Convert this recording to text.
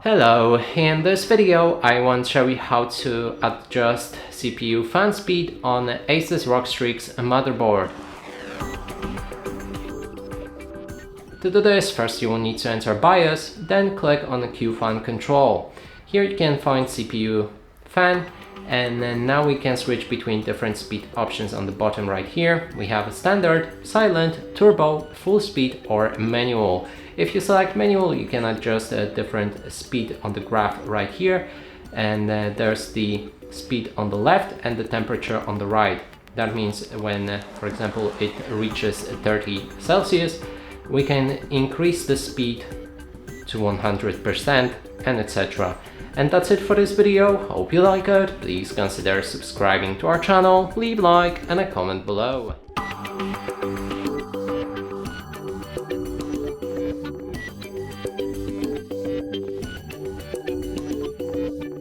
Hello, in this video I want to show you how to adjust CPU fan speed on Asus ROG STRIX motherboard. To do this, first you will need to enter BIOS, then click on the Q fan control. Here you can find CPU fan, and then now we can switch between different speed options on the bottom right here. We have a standard, silent, turbo, full speed or manual. If you select manual, you can adjust a different speed on the graph right here, and there's the speed on the left and the temperature on the right. That means when, for example, it reaches 30 Celsius, we can increase the speed to 100% and etc. And that's it for this video. Hope you like it. Please consider subscribing to our channel, leave a like and a comment below.